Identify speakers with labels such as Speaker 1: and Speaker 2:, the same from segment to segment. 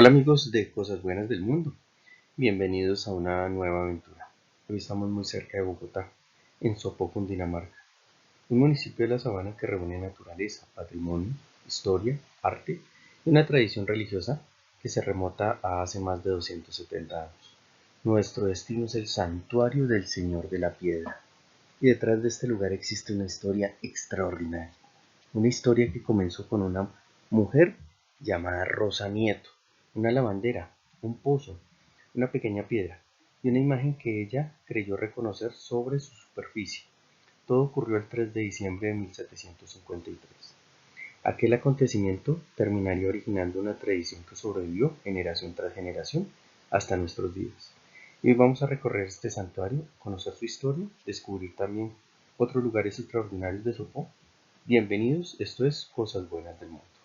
Speaker 1: Hola amigos de Cosas Buenas del Mundo, bienvenidos a una nueva aventura. Hoy estamos muy cerca de Bogotá, en Sopó, Cundinamarca, un municipio de la sabana que reúne naturaleza, patrimonio, historia, arte y una tradición religiosa que se remota a hace más de 270 años. Nuestro destino es el Santuario del Señor de la Piedra, y detrás de este lugar existe una historia extraordinaria. Una historia que comenzó con una mujer llamada Rosa Nieto, una lavandera, un pozo, una pequeña piedra y una imagen que ella creyó reconocer sobre su superficie. Todo ocurrió el 3 de diciembre de 1753. Aquel acontecimiento terminaría originando una tradición que sobrevivió generación tras generación hasta nuestros días. Y hoy vamos a recorrer este santuario, conocer su historia, descubrir también otros lugares extraordinarios de Sopó. Bienvenidos, esto es Cosas Buenas del Mundo.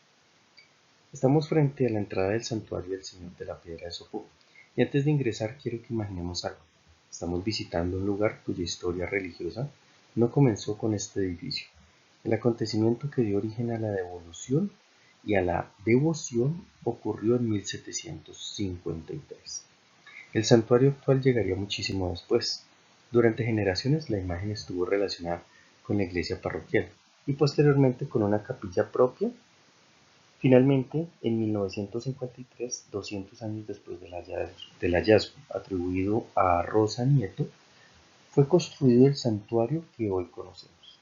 Speaker 1: Estamos frente a la entrada del santuario del Señor de la Piedra de Sopó, y antes de ingresar quiero que imaginemos algo. Estamos visitando un lugar cuya historia religiosa no comenzó con este edificio. El acontecimiento que dio origen a la devolución y a la devoción ocurrió en 1753. El santuario actual llegaría muchísimo después. Durante generaciones la imagen estuvo relacionada con la iglesia parroquial y posteriormente con una capilla propia. Finalmente, en 1953, 200 años después del hallazgo atribuido a Rosa Nieto, fue construido el santuario que hoy conocemos.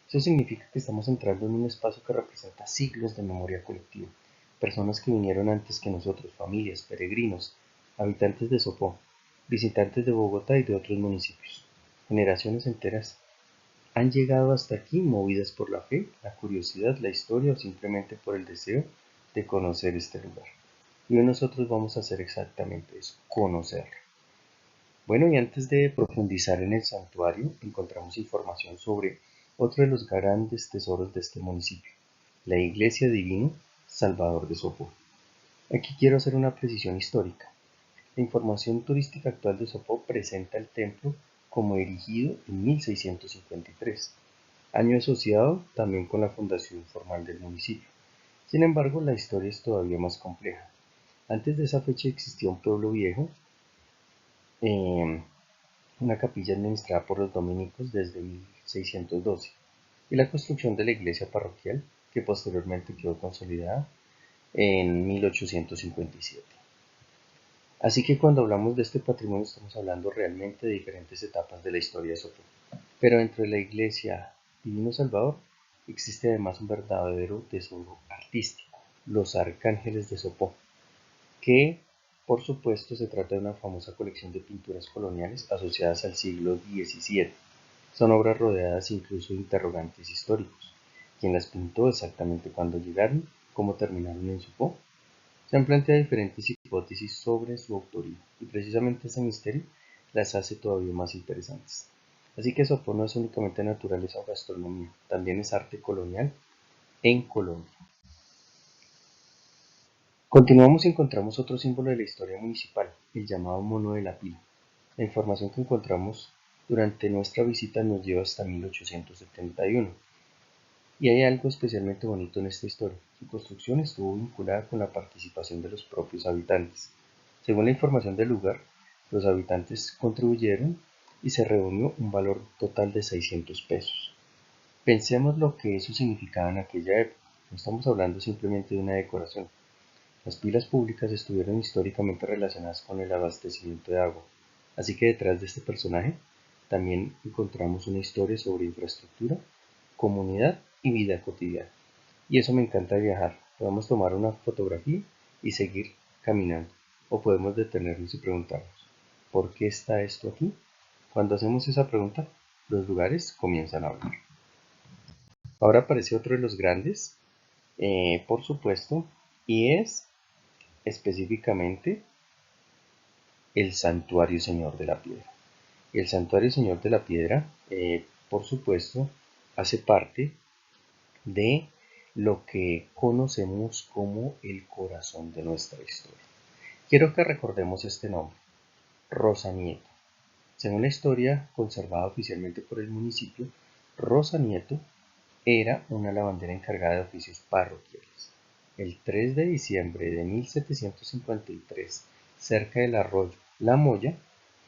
Speaker 1: Eso significa que estamos entrando en un espacio que representa siglos de memoria colectiva, personas que vinieron antes que nosotros, familias, peregrinos, habitantes de Sopó, visitantes de Bogotá y de otros municipios. Generaciones enteras han llegado hasta aquí movidas por la fe, la curiosidad, la historia o simplemente por el deseo de conocer este lugar. Y hoy nosotros vamos a hacer exactamente eso, conocerlo. Bueno, y antes de profundizar en el santuario, encontramos información sobre otro de los grandes tesoros de este municipio, la Iglesia Divino Salvador de Sopó. Aquí quiero hacer una precisión histórica. La información turística actual de Sopó presenta el templo como erigido en 1653, año asociado también con la fundación formal del municipio. Sin embargo, la historia es todavía más compleja. Antes de esa fecha existía un pueblo viejo, eh, una capilla administrada por los dominicos desde 1612 y la construcción de la iglesia parroquial que posteriormente quedó consolidada en 1857. Así que cuando hablamos de este patrimonio estamos hablando realmente de diferentes etapas de la historia de Sopó. Pero dentro de la iglesia Divino Salvador existe además un verdadero tesoro artístico, los Arcángeles de Sopó, que por supuesto se trata de una famosa colección de pinturas coloniales asociadas al siglo XVII. Son obras rodeadas incluso de interrogantes históricos. ¿Quién las pintó? Exactamente cuándo llegaron, cómo terminaron en Sopó. Se han planteado diferentes hipótesis sobre su autoría, y precisamente ese misterio las hace todavía más interesantes. Así que Sopó no es únicamente naturaleza o gastronomía, también es arte colonial en Colombia. Continuamos y encontramos otro símbolo de la historia municipal, el llamado mono de la pila. La información que encontramos durante nuestra visita nos lleva hasta 1871. Y hay algo especialmente bonito en esta historia. Su construcción estuvo vinculada con la participación de los propios habitantes. Según la información del lugar, los habitantes contribuyeron y se reunió un valor total de 600 pesos. Pensemos lo que eso significaba en aquella época. No estamos hablando simplemente de una decoración. Las pilas públicas estuvieron históricamente relacionadas con el abastecimiento de agua. Así que detrás de este personaje también encontramos una historia sobre infraestructura, comunidad y vida cotidiana. Y eso me encanta de viajar. Podemos tomar una fotografía y seguir caminando. O podemos detenernos y preguntarnos, ¿por qué está esto aquí? Cuando hacemos esa pregunta, los lugares comienzan a hablar. Ahora aparece otro de los grandes, por supuesto, y es específicamente el Santuario Señor de la Piedra. El Santuario Señor de la Piedra, por supuesto, hace parte de lo que conocemos como el corazón de nuestra historia. Quiero que recordemos este nombre, Rosa Nieto. Según la historia conservada oficialmente por el municipio, Rosa Nieto era una lavandera encargada de oficios parroquiales. el 3 de diciembre de 1753, cerca del arroyo La Molla,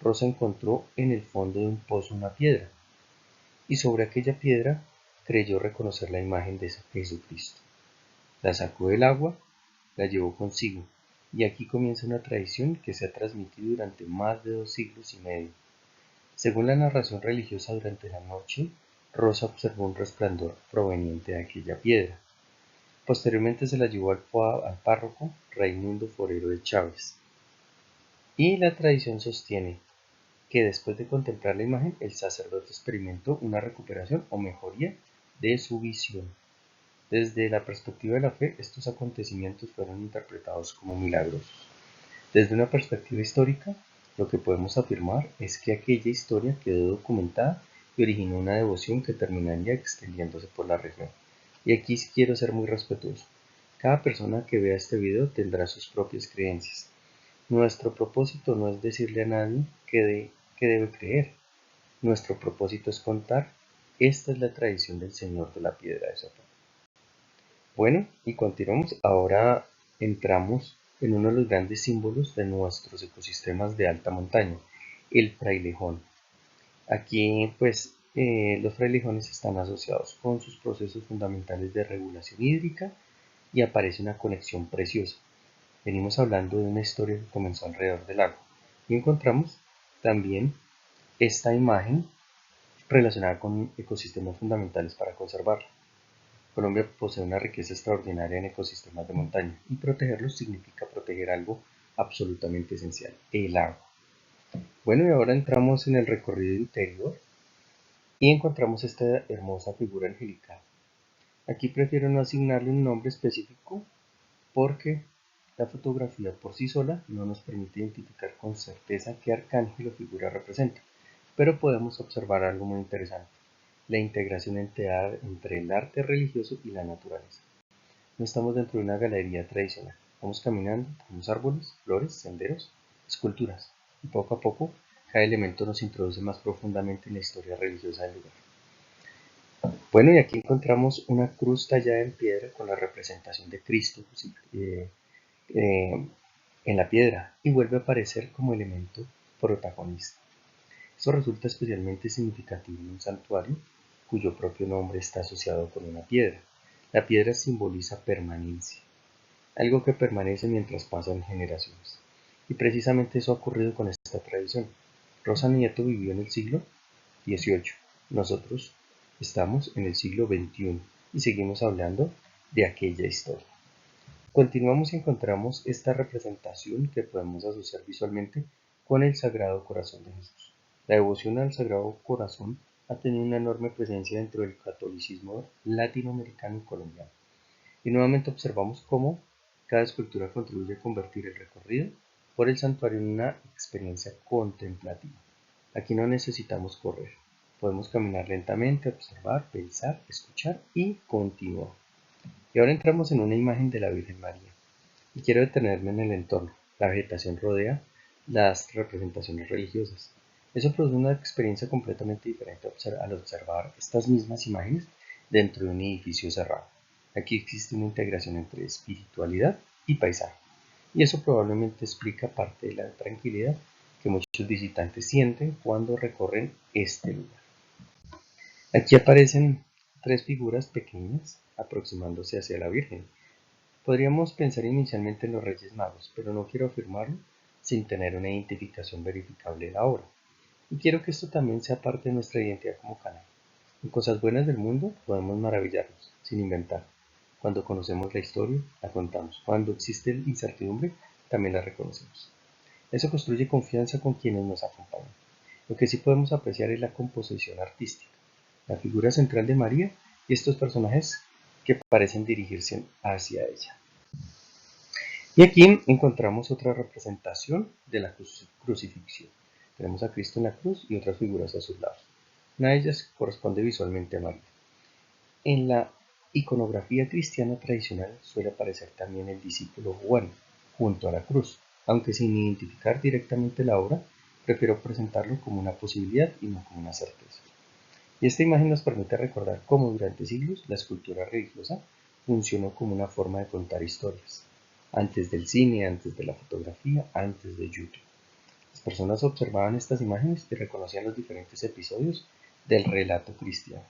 Speaker 1: Rosa encontró en el fondo de un pozo una piedra, y sobre aquella piedra creyó reconocer la imagen de Jesucristo. La sacó del agua, la llevó consigo, y aquí comienza una tradición que se ha transmitido durante más de 2 siglos y medio. Según la narración religiosa, durante la noche, Rosa observó un resplandor proveniente de aquella piedra. Posteriormente se la llevó al párroco Raimundo Forero de Chávez. Y la tradición sostiene que después de contemplar la imagen, el sacerdote experimentó una recuperación o mejoría de su visión. Desde la perspectiva de la fe, estos acontecimientos fueron interpretados como milagrosos. Desde una perspectiva histórica, lo que podemos afirmar es que aquella historia quedó documentada y originó una devoción que terminaría extendiéndose por la región. Y aquí quiero ser muy respetuoso. Cada persona que vea este video tendrá sus propias creencias. Nuestro propósito no es decirle a nadie qué debe creer. Nuestro propósito es contar, esta es la tradición del Señor de la Piedra de Soto. Bueno, y continuamos. Ahora entramos en uno de los grandes símbolos de nuestros ecosistemas de alta montaña, el frailejón. Aquí, pues, los frailejones están asociados con sus procesos fundamentales de regulación hídrica y aparece una conexión preciosa. Venimos hablando de una historia que comenzó alrededor del lago y encontramos también esta imagen relacionada con ecosistemas fundamentales para conservarla. Colombia posee una riqueza extraordinaria en ecosistemas de montaña y protegerlos significa proteger algo absolutamente esencial, el agua. Bueno, y ahora entramos en el recorrido interior y encontramos esta hermosa figura angelical. Aquí prefiero no asignarle un nombre específico porque la fotografía por sí sola no nos permite identificar con certeza qué arcángel o figura representa, pero podemos observar algo muy interesante, la integración entre el arte religioso y la naturaleza. No estamos dentro de una galería tradicional, vamos caminando, tenemos árboles, flores, senderos, esculturas, y poco a poco cada elemento nos introduce más profundamente en la historia religiosa del lugar. Bueno, y aquí encontramos una cruz tallada en piedra con la representación de Cristo en la piedra y vuelve a aparecer como elemento protagonista. Esto resulta especialmente significativo en un santuario cuyo propio nombre está asociado con una piedra. La piedra simboliza permanencia, algo que permanece mientras pasan generaciones. Y precisamente eso ha ocurrido con esta tradición. Rosa Nieto vivió en el siglo XVIII. Nosotros estamos en el siglo XXI y seguimos hablando de aquella historia. Continuamos y encontramos esta representación que podemos asociar visualmente con el Sagrado Corazón de Jesús. La devoción al Sagrado Corazón ha tenido una enorme presencia dentro del catolicismo latinoamericano y colombiano. Y nuevamente observamos cómo cada escultura contribuye a convertir el recorrido por el santuario en una experiencia contemplativa. Aquí no necesitamos correr, podemos caminar lentamente, observar, pensar, escuchar y continuar. Y ahora entramos en una imagen de la Virgen María. Y quiero detenerme en el entorno. La vegetación rodea las representaciones religiosas. Eso produce una experiencia completamente diferente al observar estas mismas imágenes dentro de un edificio cerrado. Aquí existe una integración entre espiritualidad y paisaje. Y eso probablemente explica parte de la tranquilidad que muchos visitantes sienten cuando recorren este lugar. Aquí aparecen tres figuras pequeñas aproximándose hacia la Virgen. Podríamos pensar inicialmente en los Reyes Magos, pero no quiero afirmarlo sin tener una identificación verificable de la obra. Y quiero que esto también sea parte de nuestra identidad como canal. En cosas buenas del mundo podemos maravillarnos, sin inventar. Cuando conocemos la historia, la contamos. Cuando existe incertidumbre, también la reconocemos. Eso construye confianza con quienes nos acompañan. Lo que sí podemos apreciar es la composición artística, la figura central de María y estos personajes que parecen dirigirse hacia ella. Y aquí encontramos otra representación de la crucifixión. Tenemos a Cristo en la cruz y otras figuras a sus lados. Una de ellas corresponde visualmente a María. En la iconografía cristiana tradicional suele aparecer también el discípulo Juan junto a la cruz, aunque sin identificar directamente la obra, prefiero presentarlo como una posibilidad y no como una certeza. Y esta imagen nos permite recordar cómo durante siglos la escultura religiosa funcionó como una forma de contar historias. Antes del cine, antes de la fotografía, antes de YouTube. Las personas observaban estas imágenes y reconocían los diferentes episodios del relato cristiano.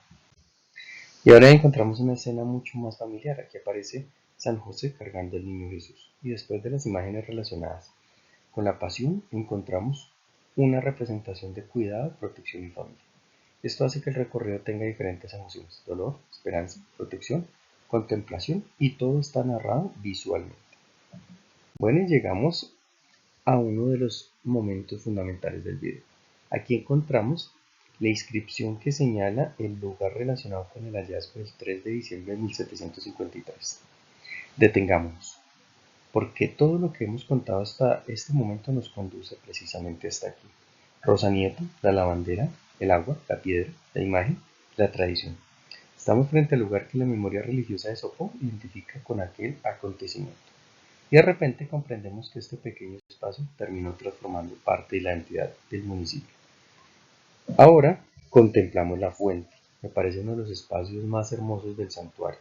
Speaker 1: Y ahora encontramos una escena mucho más familiar. Aquí aparece San José cargando al niño Jesús. Y después de las imágenes relacionadas con la pasión, encontramos una representación de cuidado, protección y familia. Esto hace que el recorrido tenga diferentes emociones: dolor, esperanza, protección, contemplación, y todo está narrado visualmente. Bueno, y llegamos a uno de los momentos fundamentales del video. Aquí encontramos la inscripción que señala el lugar relacionado con el hallazgo del 3 de diciembre de 1753. Detengámonos, porque todo lo que hemos contado hasta este momento nos conduce precisamente hasta aquí. Rosa Nieto, la lavandera, el agua, la piedra, la imagen, la tradición. Estamos frente al lugar que la memoria religiosa de Sopó identifica con aquel acontecimiento. Y de repente comprendemos que este pequeño espacio terminó transformando parte de la identidad del municipio. Ahora contemplamos la fuente. Me parece uno de los espacios más hermosos del santuario.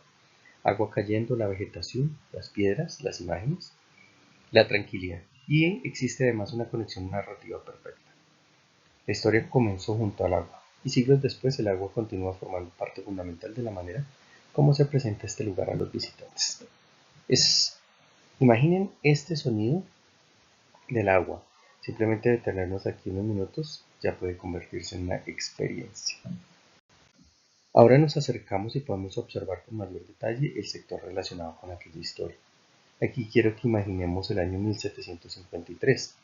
Speaker 1: Agua cayendo, la vegetación, las piedras, las imágenes, la tranquilidad. Y existe además una conexión narrativa perfecta. La historia comenzó junto al agua, y siglos después el agua continúa formando parte fundamental de la manera como se presenta este lugar a los visitantes. Imaginen este sonido del agua. Simplemente detenernos aquí unos minutos ya puede convertirse en una experiencia. Ahora nos acercamos y podemos observar con mayor detalle el sector relacionado con aquella historia. Aquí quiero que imaginemos el año 1753.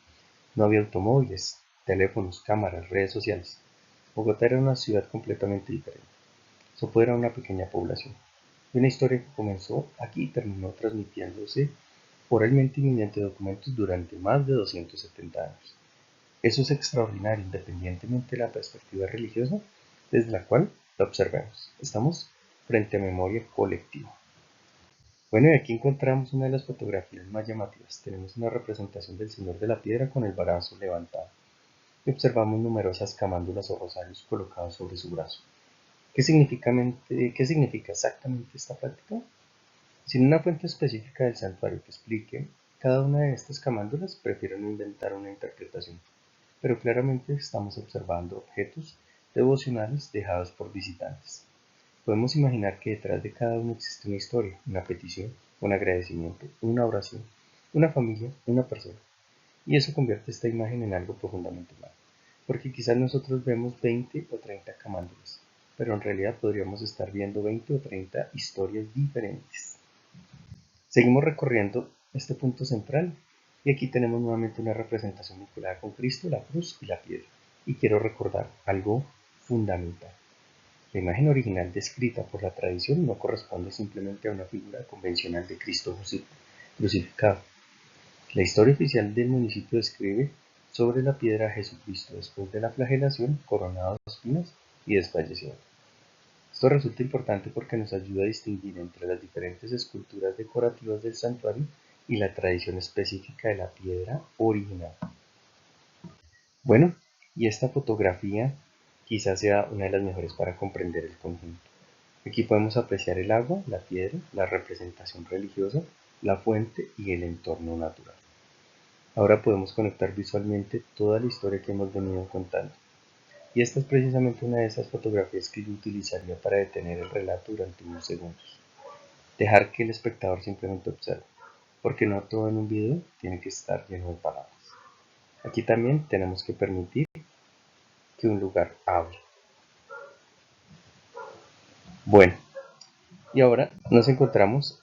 Speaker 1: No había automóviles, teléfonos, cámaras, redes sociales. Bogotá era una ciudad completamente diferente. Sopó era una pequeña población. Y una historia que comenzó aquí terminó transmitiéndose oralmente y mediante documentos durante más de 270 años. Eso es extraordinario, independientemente de la perspectiva religiosa desde la cual la observemos. Estamos frente a memoria colectiva. Bueno, y aquí encontramos una de las fotografías más llamativas. Tenemos una representación del Señor de la Piedra con el brazo levantado. Y observamos numerosas camándulas o rosarios colocados sobre su brazo. ¿Qué significa exactamente esta práctica? Sin una fuente específica del santuario que explique cada una de estas camándulas, prefiero no inventar una interpretación, pero claramente estamos observando objetos devocionales dejados por visitantes. Podemos imaginar que detrás de cada uno existe una historia, una petición, un agradecimiento, una oración, una familia, una persona. Y eso convierte esta imagen en algo profundamente humano, porque quizás nosotros vemos 20 o 30 camándulas, pero en realidad podríamos estar viendo 20 o 30 historias diferentes. Seguimos recorriendo este punto central y aquí tenemos nuevamente una representación vinculada con Cristo, la cruz y la piedra. Y quiero recordar algo fundamental. La imagen original descrita por la tradición no corresponde simplemente a una figura convencional de Cristo crucificado. La historia oficial del municipio describe sobre la piedra a Jesucristo después de la flagelación, coronado de espinas y desfallecido. Esto resulta importante porque nos ayuda a distinguir entre las diferentes esculturas decorativas del santuario y la tradición específica de la piedra original. Bueno, y esta fotografía quizás sea una de las mejores para comprender el conjunto. Aquí podemos apreciar el agua, la piedra, la representación religiosa, la fuente y el entorno natural. Ahora podemos conectar visualmente toda la historia que hemos venido contando. Y esta es precisamente una de esas fotografías que yo utilizaría para detener el relato durante unos segundos. Dejar que el espectador simplemente observe, porque no todo en un video tiene que estar lleno de palabras. Aquí también tenemos que permitir que un lugar hable. Bueno, y ahora nos encontramos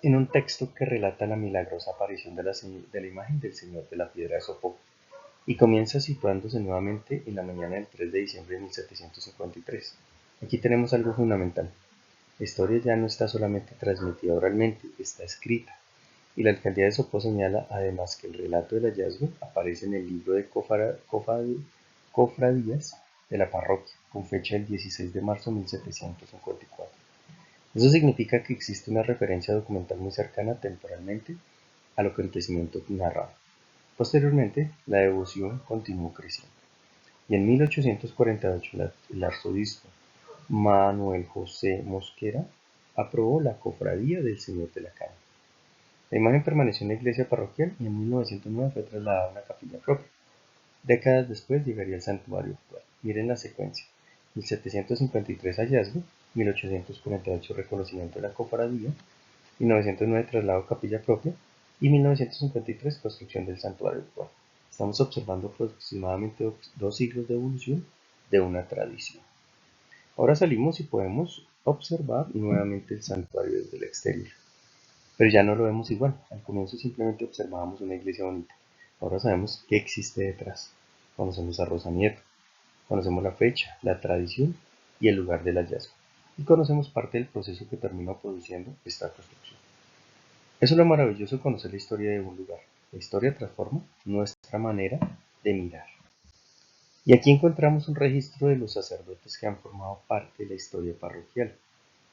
Speaker 1: en un texto que relata la milagrosa aparición de la imagen del Señor de la Piedra de Sopó, y comienza situándose nuevamente en la mañana del 3 de diciembre de 1753. Aquí tenemos algo fundamental. La historia ya no está solamente transmitida oralmente, está escrita, y la alcaldía de Sopó señala además que el relato del hallazgo aparece en el libro de cofradías de la parroquia, con fecha del 16 de marzo de 1754. Eso significa que existe una referencia documental muy cercana temporalmente al acontecimiento narrado. Posteriormente, la devoción continuó creciendo, y en 1848 el arzobispo Manuel José Mosquera aprobó la Cofradía del Señor de la Caña. La imagen permaneció en la iglesia parroquial y en 1909 fue trasladada a una capilla propia. Décadas después llegaría el santuario actual. Miren la secuencia: 1753 hallazgo, 1848 reconocimiento de la cofradía, 1909 traslado a capilla propia y 1953 construcción del santuario actual. Estamos observando aproximadamente 2 siglos de evolución de una tradición. Ahora salimos y podemos observar nuevamente el santuario desde el exterior. Pero ya no lo vemos igual. Al comienzo simplemente observábamos una iglesia bonita. Ahora sabemos qué existe detrás. Conocemos a Rosa Nieto, conocemos la fecha, la tradición y el lugar del hallazgo. Y conocemos parte del proceso que terminó produciendo esta construcción. Eso es lo maravilloso de conocer la historia de un lugar. La historia transforma nuestra manera de mirar. Y aquí encontramos un registro de los sacerdotes que han formado parte de la historia parroquial.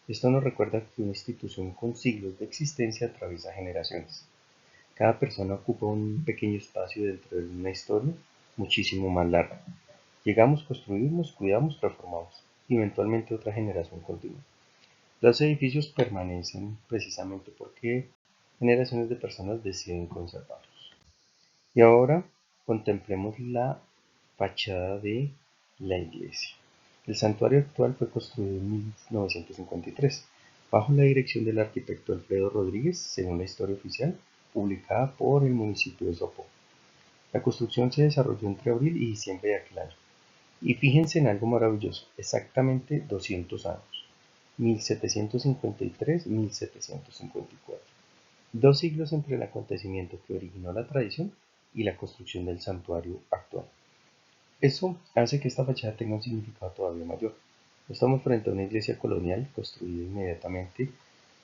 Speaker 1: Esto nos recuerda que una institución con siglos de existencia atraviesa generaciones. Cada persona ocupa un pequeño espacio dentro de una historia muchísimo más larga. Llegamos, construimos, cuidamos, transformamos. Y eventualmente otra generación continúa. Los edificios permanecen precisamente porque generaciones de personas deciden conservarlos. Y ahora contemplemos la fachada de la iglesia. El santuario actual fue construido en 1953, bajo la dirección del arquitecto Alfredo Rodríguez, según la historia oficial publicada por el municipio de Sopó. La construcción se desarrolló entre abril y diciembre de aquel año. Y fíjense en algo maravilloso: exactamente 200 años, 1753-1754. 2 siglos entre el acontecimiento que originó la tradición y la construcción del santuario actual. Eso hace que esta fachada tenga un significado todavía mayor. Estamos frente a una iglesia colonial construida inmediatamente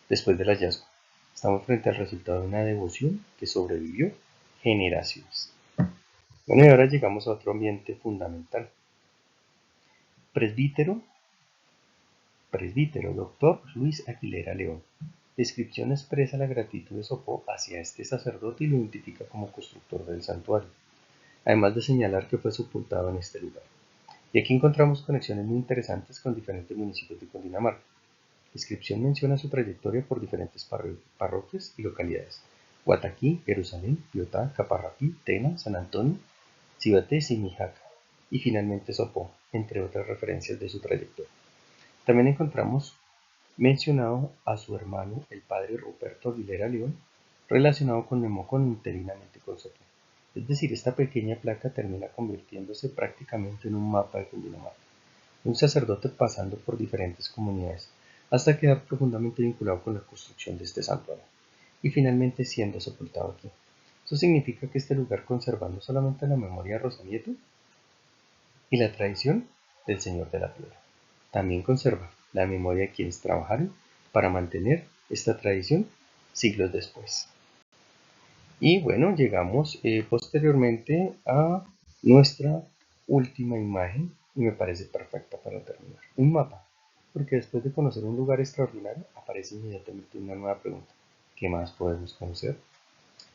Speaker 1: después del hallazgo. Estamos frente al resultado de una devoción que sobrevivió generaciones. Bueno, y ahora llegamos a otro ambiente fundamental. Presbítero Dr. Luis Aguilera León. Descripción expresa la gratitud de Sopó hacia este sacerdote y lo identifica como constructor del santuario, además de señalar que fue sepultado en este lugar. Y aquí encontramos conexiones muy interesantes con diferentes municipios de Cundinamarca. La descripción menciona su trayectoria por diferentes parroquias y localidades: Guataquí, Jerusalén, Piotá, Caparrapí, Tena, San Antonio, Cibatés y Mijaca, y finalmente Sopó, entre otras referencias de su trayectoria. También encontramos mencionado a su hermano, el padre Ruperto Aguilera León, relacionado con Nemocón interinamente con Sopó. Es decir, esta pequeña placa termina convirtiéndose prácticamente en un mapa de Cundinamarca, un sacerdote pasando por diferentes comunidades, hasta quedar profundamente vinculado con la construcción de este santuario, y finalmente siendo sepultado aquí. Eso significa que este lugar conserva no solamente la memoria de Rosa Nieto y la tradición del Señor de la Piedra, también conserva la memoria de quienes trabajaron para mantener esta tradición siglos después. Y bueno, llegamos posteriormente a nuestra última imagen, y me parece perfecta para terminar. Un mapa, porque después de conocer un lugar extraordinario aparece inmediatamente una nueva pregunta: ¿qué más podemos conocer?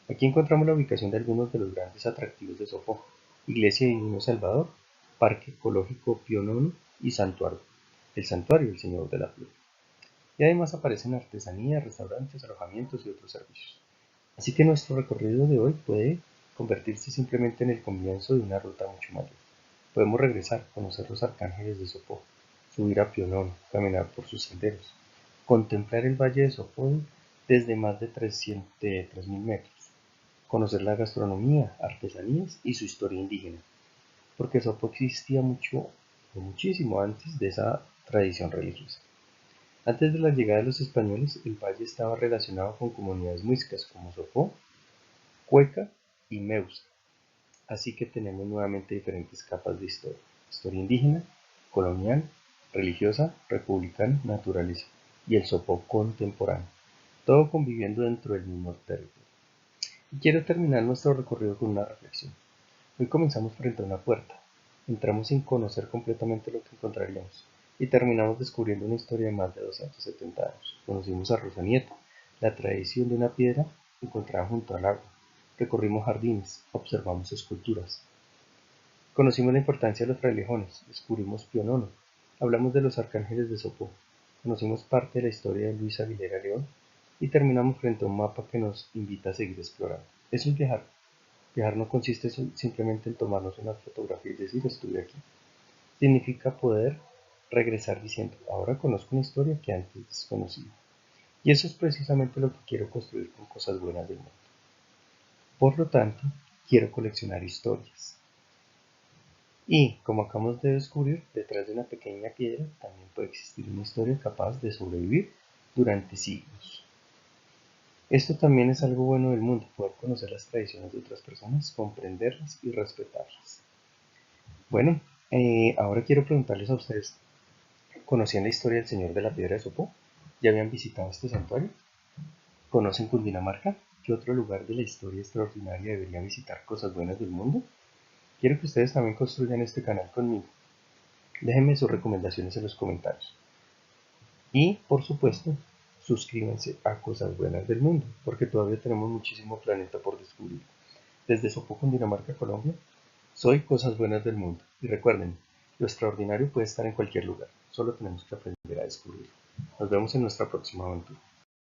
Speaker 1: Aquí encontramos la ubicación de algunos de los grandes atractivos de Sopó: Iglesia Divino Salvador, Parque Ecológico Pío IX y Santuario, el Santuario del Señor de la Flor. Y además aparecen artesanías, restaurantes, alojamientos y otros servicios. Así que nuestro recorrido de hoy puede convertirse simplemente en el comienzo de una ruta mucho mayor. Podemos regresar, conocer los arcángeles de Sopó, subir a Pío IX, caminar por sus senderos, contemplar el valle de Sopó desde más de 3.000 metros, conocer la gastronomía, artesanías y su historia indígena, porque Sopó existía muchísimo antes de esa tradición religiosa. Antes de la llegada de los españoles, el valle estaba relacionado con comunidades muiscas como Sopó, Cueca y Meusa. Así que tenemos nuevamente diferentes capas de historia: historia indígena, colonial, religiosa, republicana, naturaleza y el Sopó contemporáneo, todo conviviendo dentro del mismo territorio. Y quiero terminar nuestro recorrido con una reflexión. Hoy comenzamos frente a una puerta, entramos sin conocer completamente lo que encontraríamos y terminamos descubriendo una historia de más de 270 años. Conocimos a Rosa Nieto, la tradición de una piedra encontrada junto al agua. Recorrimos jardines, observamos esculturas. Conocimos la importancia de los frailejones, descubrimos Pío IX, hablamos de los arcángeles de Sopó, conocimos parte de la historia de Luis Aguilera León y terminamos frente a un mapa que nos invita a seguir explorando. Eso es viajar. Viajar no consiste simplemente en tomarnos una fotografía y decir estuve aquí. Significa poder regresar diciendo, ahora conozco una historia que antes desconocía. Y eso es precisamente lo que quiero construir con Cosas Buenas del Mundo. Por lo tanto, quiero coleccionar historias. Y, como acabamos de descubrir, detrás de una pequeña piedra también puede existir una historia capaz de sobrevivir durante siglos. Esto también es algo bueno del mundo, poder conocer las tradiciones de otras personas, comprenderlas y respetarlas. Bueno, ahora quiero preguntarles a ustedes, ¿conocían la historia del Señor de la Piedra de Sopó? ¿Ya habían visitado este santuario? ¿Conocen Cundinamarca? ¿Qué otro lugar de la historia extraordinaria deberían visitar Cosas Buenas del Mundo? Quiero que ustedes también construyan este canal conmigo. Déjenme sus recomendaciones en los comentarios. Y, por supuesto, suscríbanse a Cosas Buenas del Mundo, porque todavía tenemos muchísimo planeta por descubrir. Desde Sopó, Cundinamarca, Colombia, soy Cosas Buenas del Mundo. Y recuerden, lo extraordinario puede estar en cualquier lugar, solo tenemos que aprender a descubrirlo. Nos vemos en nuestra próxima aventura.